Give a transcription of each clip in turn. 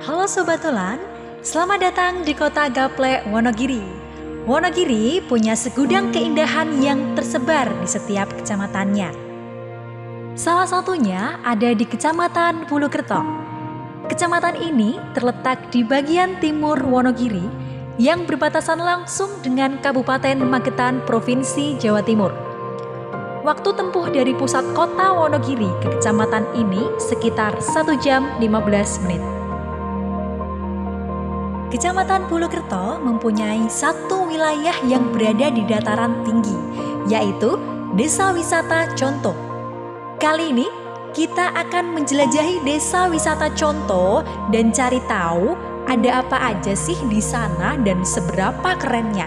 Halo Sobat Tulan, selamat datang di kota Gaplek, Wonogiri. Wonogiri punya segudang keindahan yang tersebar di setiap kecamatannya. Salah satunya ada di Kecamatan Bulukerto. Kecamatan ini terletak di bagian timur Wonogiri yang berbatasan langsung dengan Kabupaten Magetan, Provinsi Jawa Timur. Waktu tempuh dari pusat kota Wonogiri ke kecamatan ini sekitar 1 jam 15 menit. Kecamatan Bulukerto mempunyai satu wilayah yang berada di dataran tinggi, yaitu Desa Wisata Conto. Kali ini kita akan menjelajahi Desa Wisata Conto dan cari tahu ada apa aja sih di sana dan seberapa kerennya.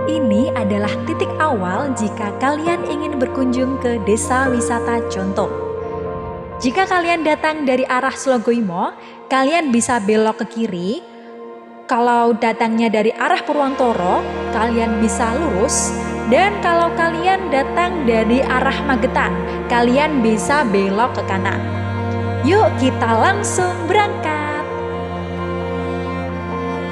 Ini adalah titik awal jika kalian ingin berkunjung ke Desa Wisata Conto. Jika kalian datang dari arah Slogoimo, kalian bisa belok ke kiri. Kalau datangnya dari arah Purwontoro, kalian bisa lurus. Dan kalau kalian datang dari arah Magetan, kalian bisa belok ke kanan. Yuk kita langsung berangkat.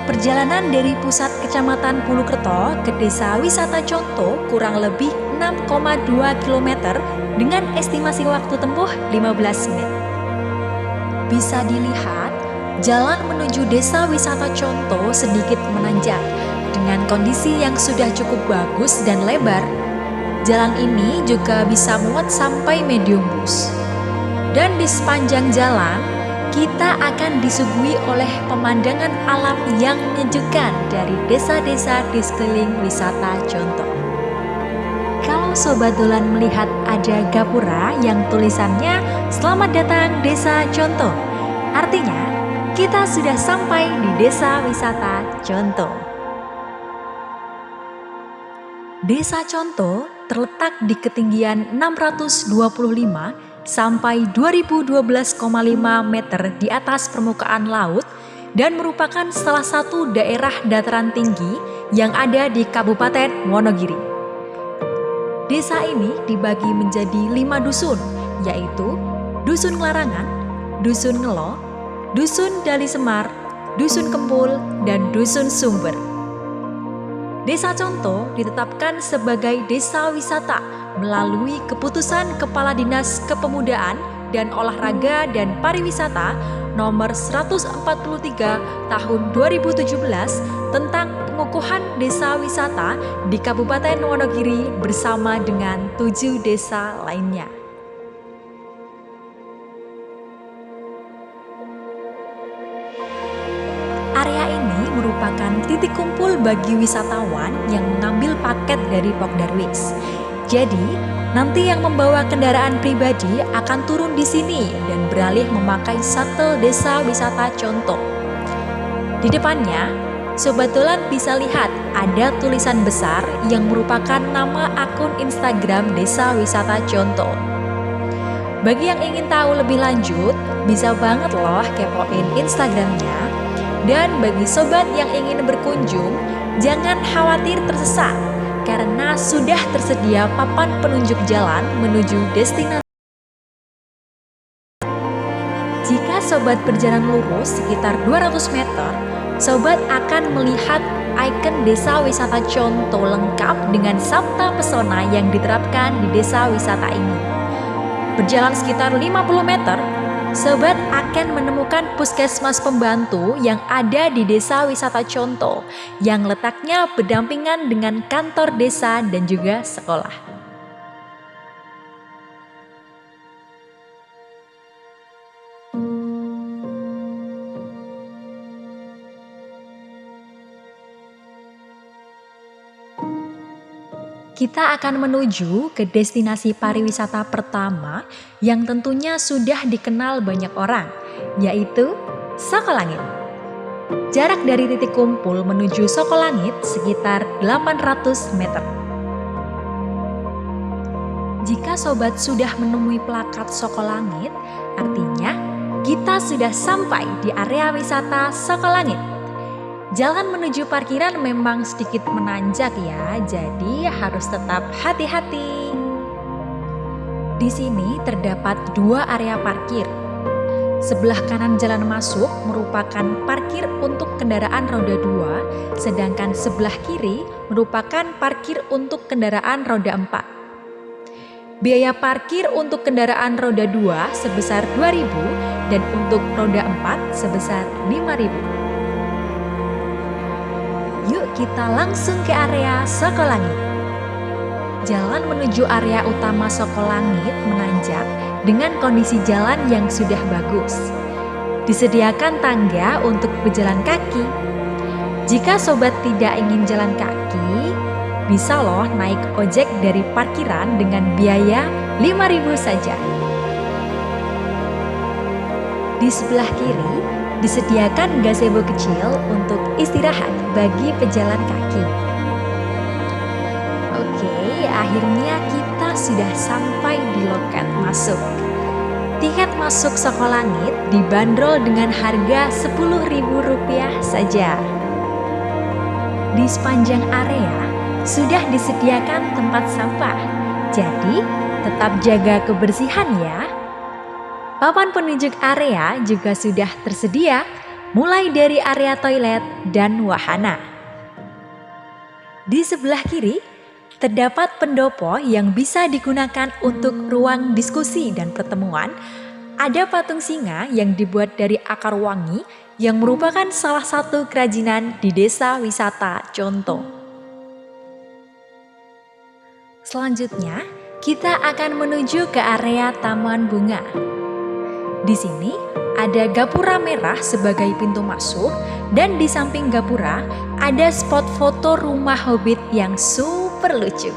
Perjalanan dari pusat Kecamatan Bulukerto ke Desa Wisata Conto kurang lebih 6,2 km dengan estimasi waktu tempuh 15 menit. Bisa dilihat, jalan menuju Desa Wisata Conto sedikit menanjak dengan kondisi yang sudah cukup bagus dan lebar. Jalan ini juga bisa muat sampai medium bus. Dan di sepanjang jalan, kita akan disuguhi oleh pemandangan alam yang menyejukkan dari desa-desa di sekeliling wisata Conto. Kalau Sobat Dolan melihat ada gapura yang tulisannya "Selamat datang Desa Conto", artinya kita sudah sampai di Desa Wisata Conto. Desa Conto terletak di ketinggian 625 sampai 2012,5 meter di atas permukaan laut dan merupakan salah satu daerah dataran tinggi yang ada di Kabupaten Wonogiri. Desa ini dibagi menjadi 5 dusun, yaitu Dusun Nglarangan, Dusun Ngelo, Dusun Dali Semar, Dusun Kempul, dan Dusun Sumber. Desa Conto ditetapkan sebagai desa wisata melalui keputusan Kepala Dinas Kepemudaan dan Olahraga dan Pariwisata nomor 143 tahun 2017 tentang pengukuhan desa wisata di Kabupaten Wonogiri bersama dengan 7 desa lainnya. Area ini merupakan titik kumpul bagi wisatawan yang mengambil paket dari Pokdarwis. Jadi, nanti yang membawa kendaraan pribadi akan turun di sini dan beralih memakai shuttle Desa Wisata Conto. Di depannya, Sobat Dolan bisa lihat ada tulisan besar yang merupakan nama akun Instagram Desa Wisata Conto. Bagi yang ingin tahu lebih lanjut, bisa banget loh kepoin Instagramnya. Dan bagi sobat yang ingin berkunjung, jangan khawatir tersesat karena sudah tersedia papan penunjuk jalan menuju destinasi. Jika sobat berjalan lurus sekitar 200 meter, sobat akan melihat ikon Desa Wisata Conto lengkap dengan sabta pesona yang diterapkan di desa wisata ini. Berjalan sekitar 50 meter, sobat akan menemukan puskesmas pembantu yang ada di Desa Wisata Conto yang letaknya berdampingan dengan kantor desa dan juga sekolah. Kita akan menuju ke destinasi pariwisata pertama yang tentunya sudah dikenal banyak orang, yaitu Sokolangit. Jarak dari titik kumpul menuju Sokolangit sekitar 800 meter. Jika sobat sudah menemui plakat Sokolangit, artinya kita sudah sampai di area wisata Sokolangit. Jalan menuju parkiran memang sedikit menanjak ya, jadi harus tetap hati-hati. Di sini terdapat 2 area parkir. Sebelah kanan jalan masuk merupakan parkir untuk kendaraan roda 2, sedangkan sebelah kiri merupakan parkir untuk kendaraan roda 4. Biaya parkir untuk kendaraan roda 2 sebesar Rp2.000 dan untuk roda 4 sebesar Rp5.000. Yuk kita langsung ke area Sokolangit. Jalan menuju area utama Sokolangit menanjak dengan kondisi jalan yang sudah bagus. Disediakan tangga untuk pejalan kaki. Jika sobat tidak ingin jalan kaki, bisa loh naik ojek dari parkiran dengan biaya Rp5.000 saja. Di sebelah kiri disediakan gazebo kecil untuk istirahat bagi pejalan kaki. Oke, akhirnya kita sudah sampai di loket masuk. Tiket masuk Sokolangit dibanderol dengan harga Rp10.000 saja. Di sepanjang area sudah disediakan tempat sampah, jadi tetap jaga kebersihan ya. Papan penunjuk area juga sudah tersedia, mulai dari area toilet dan wahana. Di sebelah kiri terdapat pendopo yang bisa digunakan untuk ruang diskusi dan pertemuan. Ada patung singa yang dibuat dari akar wangi yang merupakan salah satu kerajinan di Desa Wisata Conto. Selanjutnya, kita akan menuju ke area Taman Bunga. Di sini ada gapura merah sebagai pintu masuk dan di samping gapura ada spot foto rumah hobbit yang super lucu.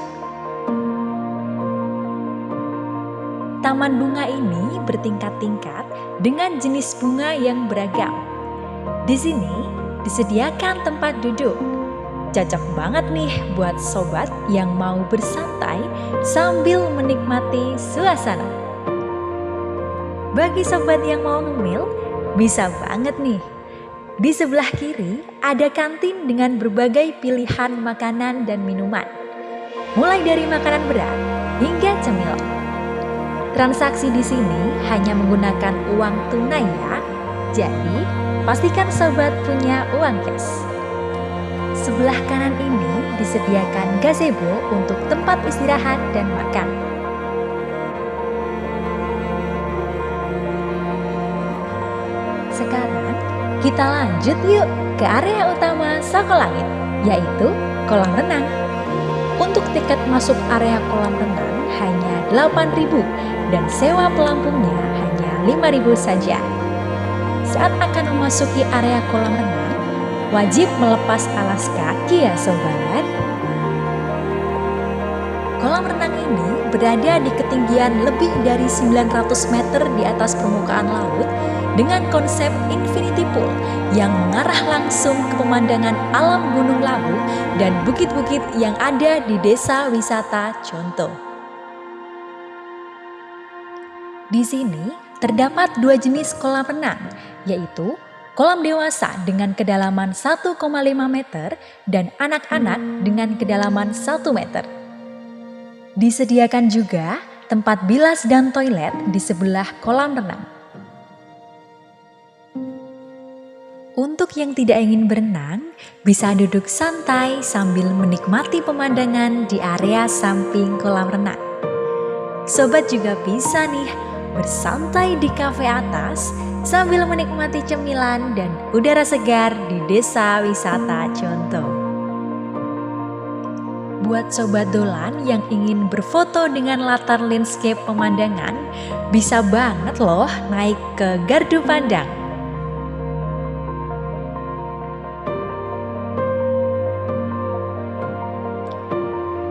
Taman bunga ini bertingkat-tingkat dengan jenis bunga yang beragam. Di sini disediakan tempat duduk. Cocok banget nih buat sobat yang mau bersantai sambil menikmati suasana. Bagi sobat yang mau ngemil, bisa banget nih. Di sebelah kiri ada kantin dengan berbagai pilihan makanan dan minuman, mulai dari makanan berat hingga cemilan. Transaksi di sini hanya menggunakan uang tunai ya, jadi pastikan sobat punya uang cash. Sebelah kanan ini disediakan gazebo untuk tempat istirahat dan makan. Sekarang kita lanjut yuk ke area utama Sokolangit, yaitu kolam renang. Untuk tiket masuk area kolam renang hanya Rp8.000 dan sewa pelampungnya hanya Rp5.000 saja. Saat akan memasuki area kolam renang, wajib melepas alas kaki ya sobat. Kolam renang ini berada di ketinggian lebih dari 900 meter di atas permukaan laut dengan konsep infinity pool yang mengarah langsung ke pemandangan alam Gunung Lawu dan bukit-bukit yang ada di Desa Wisata Conto. Di sini terdapat dua jenis kolam renang, yaitu kolam dewasa dengan kedalaman 1,5 meter dan anak-anak dengan kedalaman 1 meter. Disediakan juga tempat bilas dan toilet di sebelah kolam renang. Untuk yang tidak ingin berenang, bisa duduk santai sambil menikmati pemandangan di area samping kolam renang. Sobat juga bisa nih bersantai di kafe atas sambil menikmati cemilan dan udara segar di Desa Wisata Conto. Buat sobat dolan yang ingin berfoto dengan latar landscape pemandangan, bisa banget loh naik ke Gardu Pandang.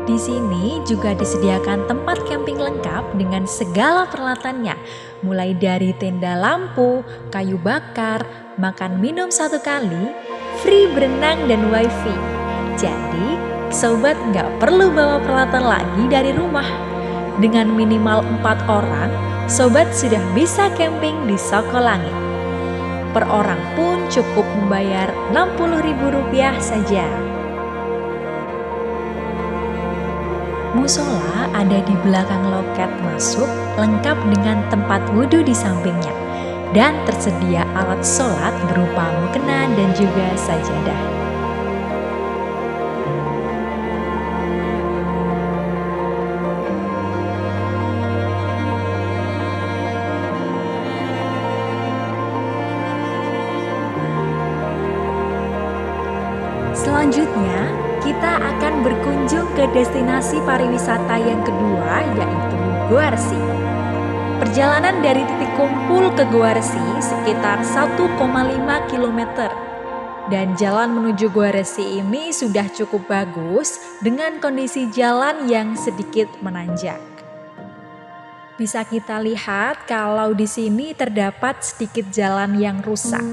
Di sini juga disediakan tempat camping lengkap dengan segala peralatannya, mulai dari tenda lampu, kayu bakar, makan minum 1 kali, free berenang dan wifi. Jadi, sobat nggak perlu bawa peralatan lagi dari rumah. Dengan minimal 4 orang, sobat sudah bisa camping di Sokolangit. Per orang pun cukup membayar Rp60.000 saja. Musola ada di belakang loket masuk, lengkap dengan tempat wudhu di sampingnya. dan tersedia alat sholat berupa mukena dan juga sajadah. Selanjutnya, kita akan berkunjung ke destinasi pariwisata yang kedua, yaitu Goa Resi. Perjalanan dari titik kumpul ke Goa Resi sekitar 1,5 km. Dan jalan menuju Goa Resi ini sudah cukup bagus dengan kondisi jalan yang sedikit menanjak. Bisa kita lihat kalau di sini terdapat sedikit jalan yang rusak.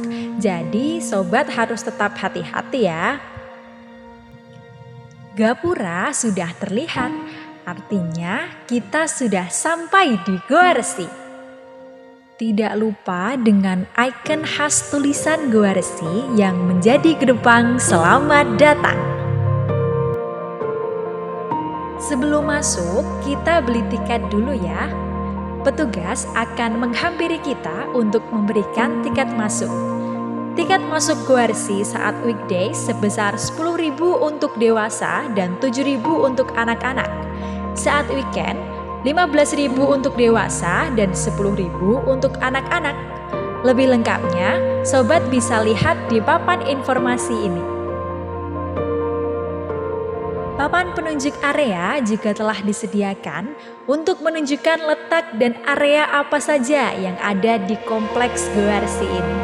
Jadi sobat harus tetap hati-hati ya. Gapura sudah terlihat, artinya kita sudah sampai di Goa Resi. Tidak lupa dengan ikon khas tulisan Goa Resi yang menjadi gerbang selamat datang. Sebelum masuk, kita beli tiket dulu ya. Petugas akan menghampiri kita untuk memberikan tiket masuk. Tiket masuk Goa Resi saat weekday sebesar 10.000 untuk dewasa dan 7.000 untuk anak-anak. Saat weekend, 15.000 untuk dewasa dan 10.000 untuk anak-anak. Lebih lengkapnya, sobat bisa lihat di papan informasi ini. Papan penunjuk area juga telah disediakan untuk menunjukkan letak dan area apa saja yang ada di kompleks Goa Resi ini.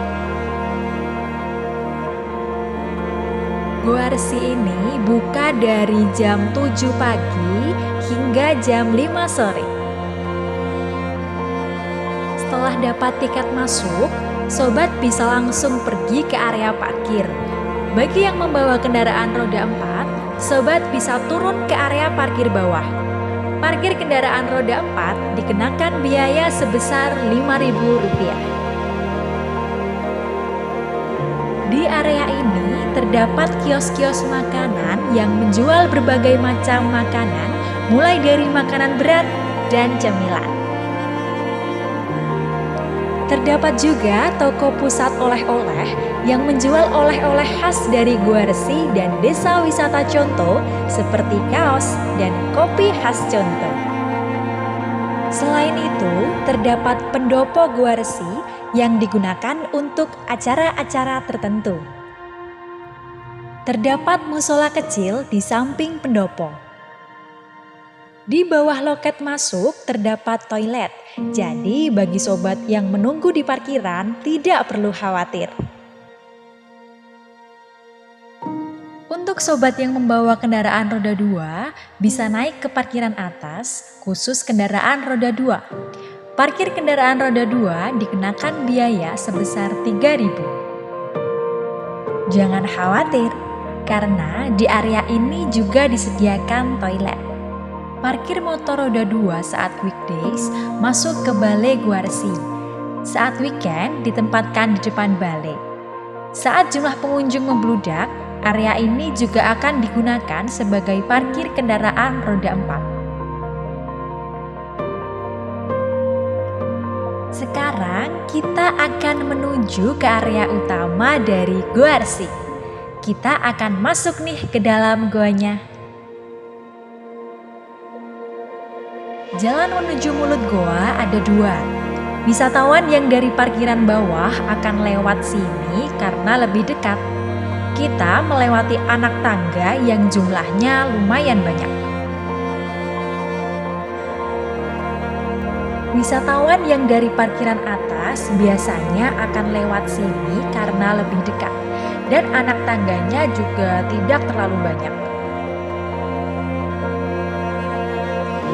Goa Resi ini buka dari jam 7 pagi hingga jam 5 sore. Setelah dapat tiket masuk, sobat bisa langsung pergi ke area parkir. Bagi yang membawa kendaraan roda 4, sobat bisa turun ke area parkir bawah. Parkir kendaraan roda 4 dikenakan biaya sebesar Rp5.000. Di area ini terdapat kios-kios makanan yang menjual berbagai macam makanan, mulai dari makanan berat dan cemilan. Terdapat juga toko pusat oleh-oleh yang menjual oleh-oleh khas dari Goa Resi dan desa wisata Conto seperti kaos dan kopi khas Conto. Selain itu, terdapat pendopo Goa Resi yang digunakan untuk acara-acara tertentu. Terdapat musola kecil di samping pendopo. Di bawah loket masuk terdapat toilet, jadi bagi sobat yang menunggu di parkiran tidak perlu khawatir. Untuk sobat yang membawa kendaraan roda 2, bisa naik ke parkiran atas, khusus kendaraan roda 2. Parkir kendaraan roda 2 dikenakan biaya sebesar Rp3.000. Jangan khawatir, karena di area ini juga disediakan toilet. Parkir motor roda 2 saat weekdays masuk ke Balai Goa Resi. Saat weekend ditempatkan di depan balai. Saat jumlah pengunjung membludak, area ini juga akan digunakan sebagai parkir kendaraan roda 4. Sekarang kita akan menuju ke area utama dari Goa Resi. Kita akan masuk nih ke dalam goanya. Jalan menuju mulut goa ada 2. Wisatawan yang dari parkiran bawah akan lewat sini karena lebih dekat. Kita melewati anak tangga yang jumlahnya lumayan banyak. Wisatawan yang dari parkiran atas biasanya akan lewat sini karena lebih dekat, dan anak tangganya juga tidak terlalu banyak.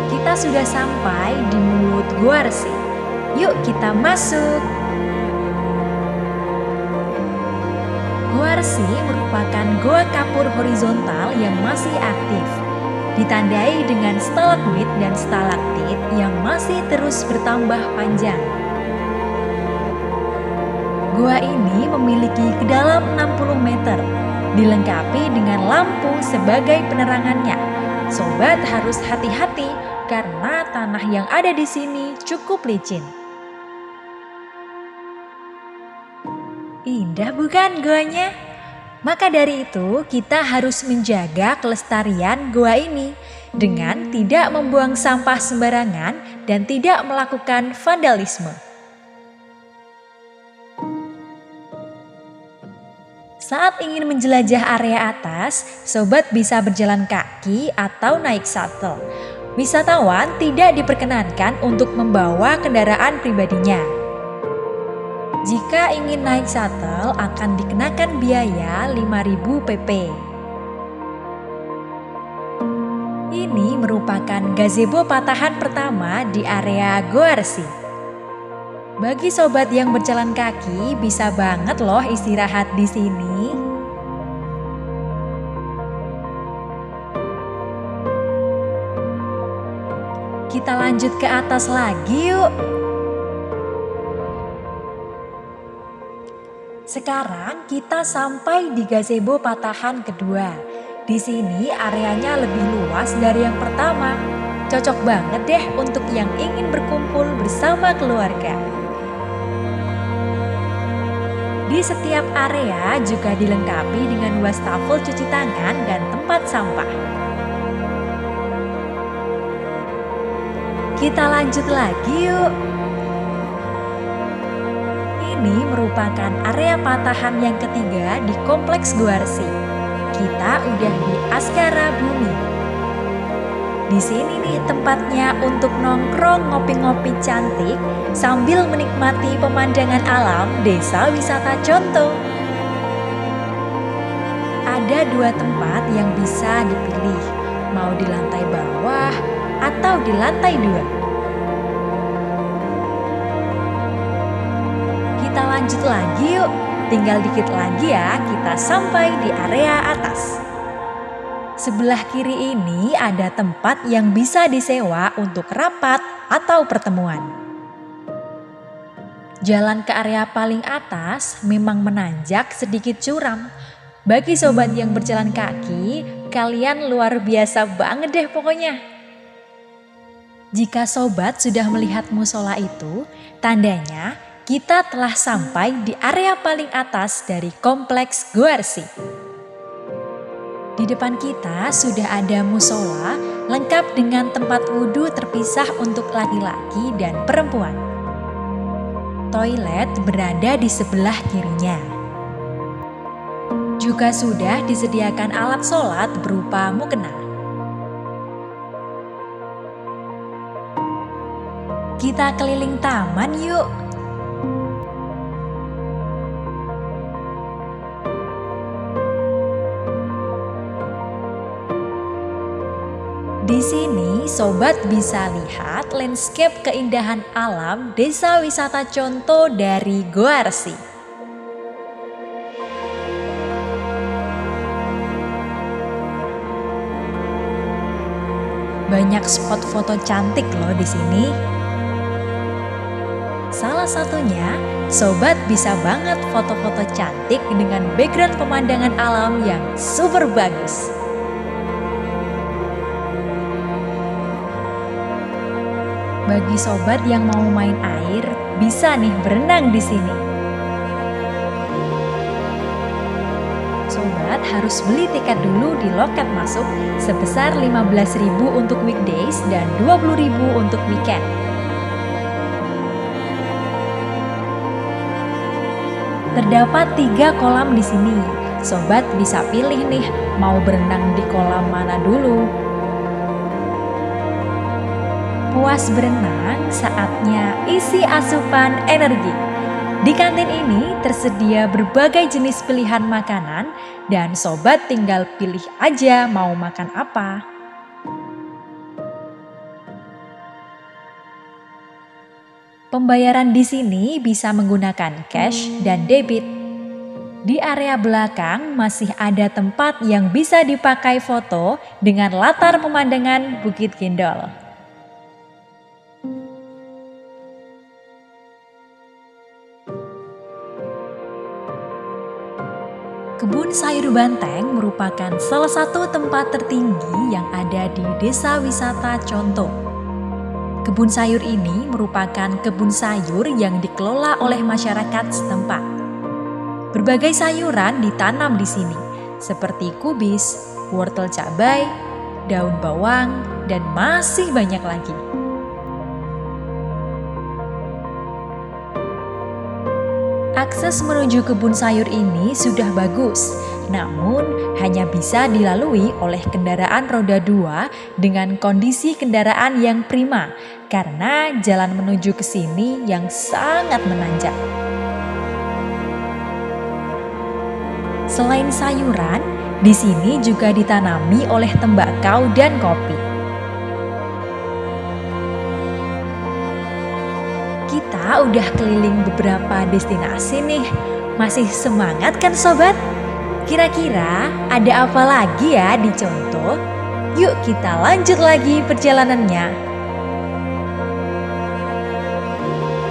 Kita sudah sampai di mulut Goa Resi. Yuk kita masuk. Goa Resi merupakan goa kapur horizontal yang masih aktif, ditandai dengan stalagmit dan stalaktit yang masih terus bertambah panjang. Goa ini memiliki kedalam 60 meter, dilengkapi dengan lampu sebagai penerangannya. Sobat harus hati-hati karena tanah yang ada di sini cukup licin. Indah bukan goanya? Maka dari itu, kita harus menjaga kelestarian goa ini dengan tidak membuang sampah sembarangan dan tidak melakukan vandalisme. Saat ingin menjelajah area atas, sobat bisa berjalan kaki atau naik shuttle. Wisatawan tidak diperkenankan untuk membawa kendaraan pribadinya. Jika ingin naik shuttle akan dikenakan biaya 5.000 pp. Ini merupakan gazebo patahan pertama di area Goa Resi. Bagi sobat yang berjalan kaki bisa banget loh istirahat di sini. Kita lanjut ke atas lagi yuk. Sekarang kita sampai di gazebo patahan kedua. Di sini areanya lebih luas dari yang pertama. Cocok banget deh untuk yang ingin berkumpul bersama keluarga. Di setiap area juga dilengkapi dengan wastafel cuci tangan dan tempat sampah. Kita lanjut lagi yuk. Ini merupakan area patahan yang ketiga di Kompleks Goa Resi. Kita udah di Askara Bumi. Di sini nih tempatnya untuk nongkrong ngopi-ngopi cantik sambil menikmati pemandangan alam Desa Wisata Conto. Ada 2 tempat yang bisa dipilih, mau di lantai bawah atau di lantai 2. Kita lanjut lagi yuk, tinggal dikit lagi ya kita sampai di area atas. Sebelah kiri ini ada tempat yang bisa disewa untuk rapat atau pertemuan. Jalan ke area paling atas memang menanjak sedikit curam. Bagi sobat yang berjalan kaki, kalian luar biasa banget deh pokoknya. Jika sobat sudah melihat musola itu, tandanya kita telah sampai di area paling atas dari Kompleks Goa Resi. Di depan kita sudah ada musola lengkap dengan tempat wudhu terpisah untuk laki-laki dan perempuan. Toilet berada di sebelah kirinya. Juga sudah disediakan alat sholat berupa mukena. Kita keliling taman yuk. Di sini sobat bisa lihat landscape keindahan alam Desa Wisata Conto dari Goa Resi. Banyak spot foto cantik loh di sini. Salah satunya, sobat bisa banget foto-foto cantik dengan background pemandangan alam yang super bagus. Bagi sobat yang mau main air, bisa nih berenang di sini. Sobat harus beli tiket dulu di loket masuk sebesar 15.000 untuk weekdays dan 20.000 untuk weekend. Terdapat 3 kolam di sini. Sobat bisa pilih nih mau berenang di kolam mana dulu. Puas berenang, saatnya isi asupan energi. Di kantin ini tersedia berbagai jenis pilihan makanan dan sobat tinggal pilih aja mau makan apa. Pembayaran di sini bisa menggunakan cash dan debit. Di area belakang masih ada tempat yang bisa dipakai foto dengan latar pemandangan Bukit Gendol. Kebun sayur Banteng merupakan salah satu tempat tertinggi yang ada di Desa Wisata Conto. Kebun sayur ini merupakan kebun sayur yang dikelola oleh masyarakat setempat. Berbagai sayuran ditanam di sini, seperti kubis, wortel cabai, daun bawang, dan masih banyak lagi. Akses menuju kebun sayur ini sudah bagus, namun hanya bisa dilalui oleh kendaraan roda 2 dengan kondisi kendaraan yang prima karena jalan menuju ke sini yang sangat menanjak. Selain sayuran, di sini juga ditanami oleh tembakau dan kopi. Kita udah keliling beberapa destinasi nih. Masih semangat kan sobat? Kira-kira ada apa lagi ya di Conto? Yuk kita lanjut lagi perjalanannya.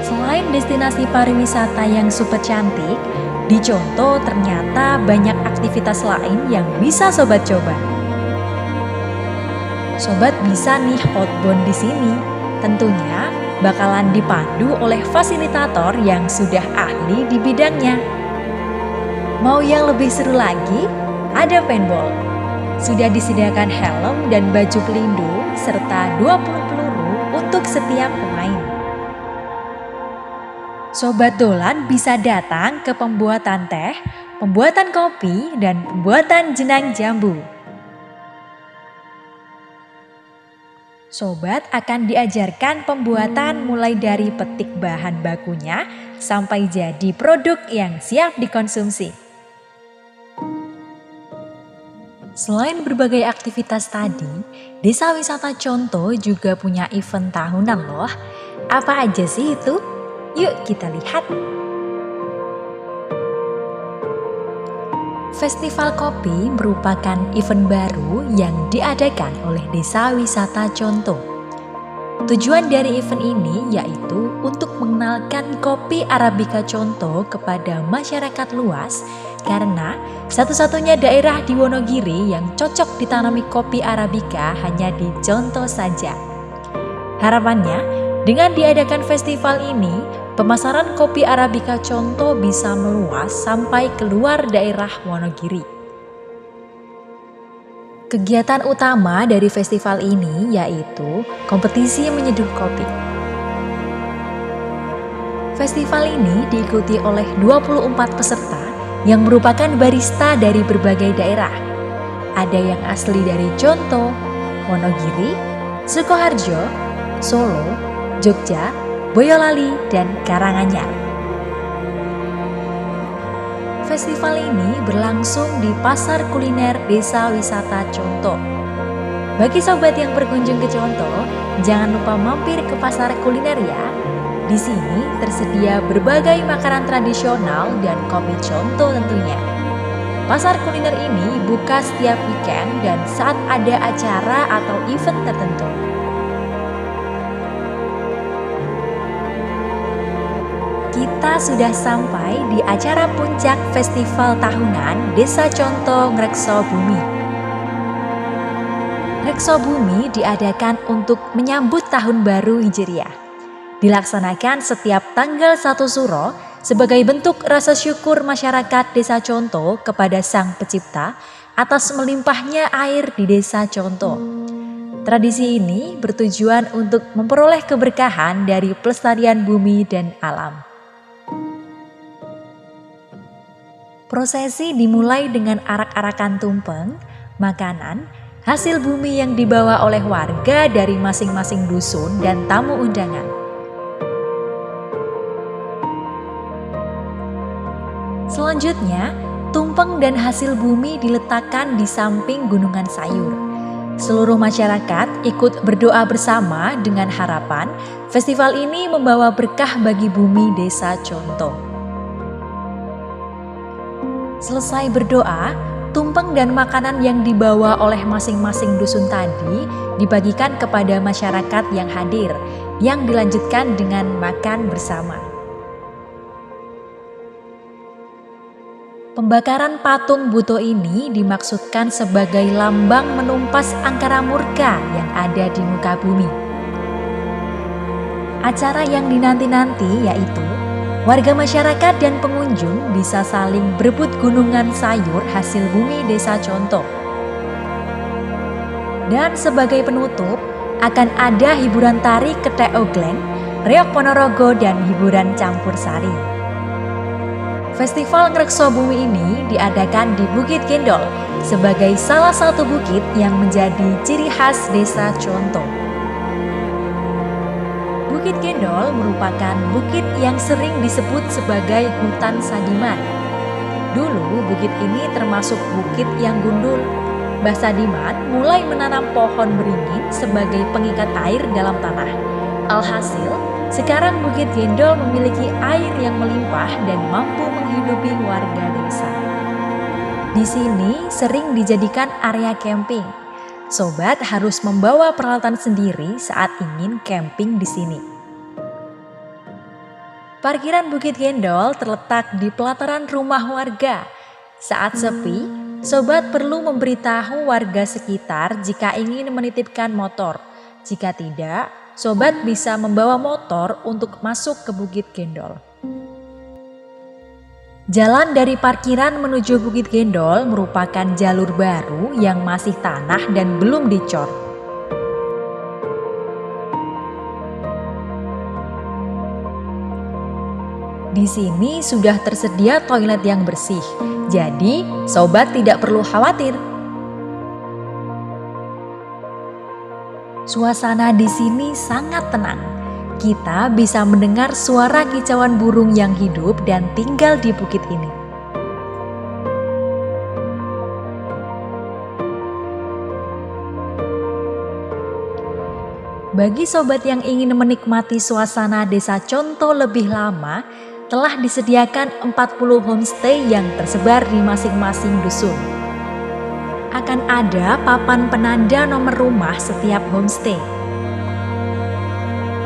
Selain destinasi pariwisata yang super cantik, di Conto ternyata banyak aktivitas lain yang bisa sobat coba. Sobat bisa nih outbound di sini. Tentunya bakalan dipandu oleh fasilitator yang sudah ahli di bidangnya. Mau yang lebih seru lagi? Ada paintball. Sudah disediakan helm dan baju pelindung serta 20 peluru untuk setiap pemain. Sobat dolan bisa datang ke pembuatan teh, pembuatan kopi, dan pembuatan jenang jambu. Sobat akan diajarkan pembuatan mulai dari petik bahan bakunya sampai jadi produk yang siap dikonsumsi. Selain berbagai aktivitas tadi, Desa Wisata Conto juga punya event tahunan loh. Apa aja sih itu? Yuk kita lihat. Festival Kopi merupakan event baru yang diadakan oleh Desa Wisata Conto. Tujuan dari event ini yaitu untuk mengenalkan kopi Arabica Conto kepada masyarakat luas karena satu-satunya daerah di Wonogiri yang cocok ditanami kopi Arabica hanya di Conto saja. Harapannya, dengan diadakan festival ini, pemasaran kopi Arabica Conto bisa meluas sampai keluar daerah Wonogiri. Kegiatan utama dari festival ini yaitu kompetisi menyeduh kopi. Festival ini diikuti oleh 24 peserta yang merupakan barista dari berbagai daerah. Ada yang asli dari Conto, Wonogiri, Sukoharjo, Solo, Jogja, Boyolali, dan Karanganyar. Festival ini berlangsung di Pasar Kuliner Desa Wisata Conto. Bagi sobat yang berkunjung ke Conto, jangan lupa mampir ke pasar kuliner ya. Di sini tersedia berbagai makanan tradisional dan kopi Conto tentunya. Pasar kuliner ini buka setiap weekend dan saat ada acara atau event tertentu. Kita sudah sampai di acara puncak festival tahunan Desa Conto Ngrekso Bumi. Ngrekso Bumi diadakan untuk menyambut Tahun Baru Hijriah. Dilaksanakan setiap tanggal 1 Suro sebagai bentuk rasa syukur masyarakat Desa Conto kepada Sang Pencipta atas melimpahnya air di Desa Conto. Tradisi ini bertujuan untuk memperoleh keberkahan dari pelestarian bumi dan alam. Prosesi dimulai dengan arak-arakan tumpeng, makanan, hasil bumi yang dibawa oleh warga dari masing-masing dusun dan tamu undangan. Selanjutnya, tumpeng dan hasil bumi diletakkan di samping gunungan sayur. Seluruh masyarakat ikut berdoa bersama dengan harapan festival ini membawa berkah bagi bumi Desa Conto. Selesai berdoa, tumpeng dan makanan yang dibawa oleh masing-masing dusun tadi dibagikan kepada masyarakat yang hadir, yang dilanjutkan dengan makan bersama. Pembakaran patung Buto ini dimaksudkan sebagai lambang menumpas angkara murka yang ada di muka bumi. Acara yang dinanti-nanti yaitu Warga masyarakat dan pengunjung bisa saling berebut gunungan sayur hasil bumi Desa Conto. Dan sebagai penutup, akan ada hiburan tari Ketek Ogleng, Reok Ponorogo, dan hiburan campur sari. Festival Ngrekso Bumi ini diadakan di Bukit Gendol sebagai salah satu bukit yang menjadi ciri khas Desa Conto. Bukit Gendol merupakan bukit yang sering disebut sebagai hutan Sadiman. Dulu bukit ini termasuk bukit yang gundul. Mbah Sadiman mulai menanam pohon beringin sebagai pengikat air dalam tanah. Alhasil, sekarang Bukit Gendol memiliki air yang melimpah dan mampu menghidupi warga desa. Di sini sering dijadikan area camping. Sobat harus membawa peralatan sendiri saat ingin camping di sini. Parkiran Bukit Gendol terletak di pelataran rumah warga. Saat sepi, sobat perlu memberitahu warga sekitar jika ingin menitipkan motor. Jika tidak, sobat bisa membawa motor untuk masuk ke Bukit Gendol. Jalan dari parkiran menuju Bukit Gendol merupakan jalur baru yang masih tanah dan belum dicor. Di sini sudah tersedia toilet yang bersih, jadi sobat tidak perlu khawatir. Suasana di sini sangat tenang. Kita bisa mendengar suara kicauan burung yang hidup dan tinggal di bukit ini. Bagi sobat yang ingin menikmati suasana Desa Conto lebih lama, telah disediakan 40 homestay yang tersebar di masing-masing dusun. Akan ada papan penanda nomor rumah setiap homestay.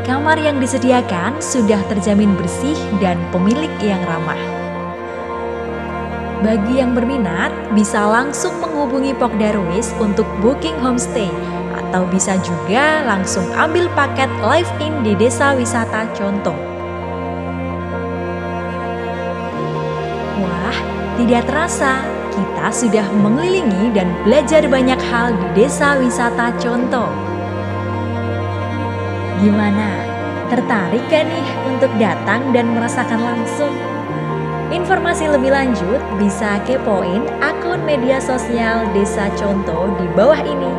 Kamar yang disediakan sudah terjamin bersih dan pemilik yang ramah. Bagi yang berminat, bisa langsung menghubungi Pok Darwis untuk booking homestay atau bisa juga langsung ambil paket live-in di Desa Wisata Conto. Wah, tidak terasa kita sudah mengelilingi dan belajar banyak hal di Desa Wisata Conto. Gimana? Tertarik gak nih untuk datang dan merasakan langsung? Informasi lebih lanjut bisa kepoin akun media sosial Desa Conto di bawah ini.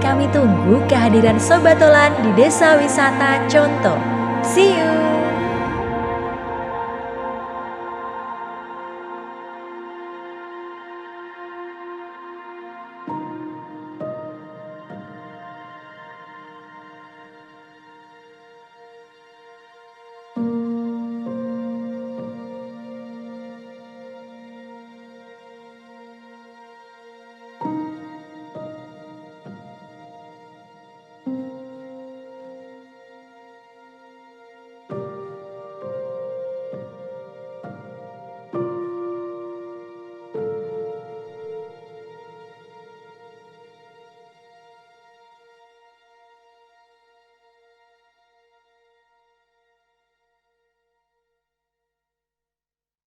Kami tunggu kehadiran Sobat Tolan di Desa Wisata Conto. See you!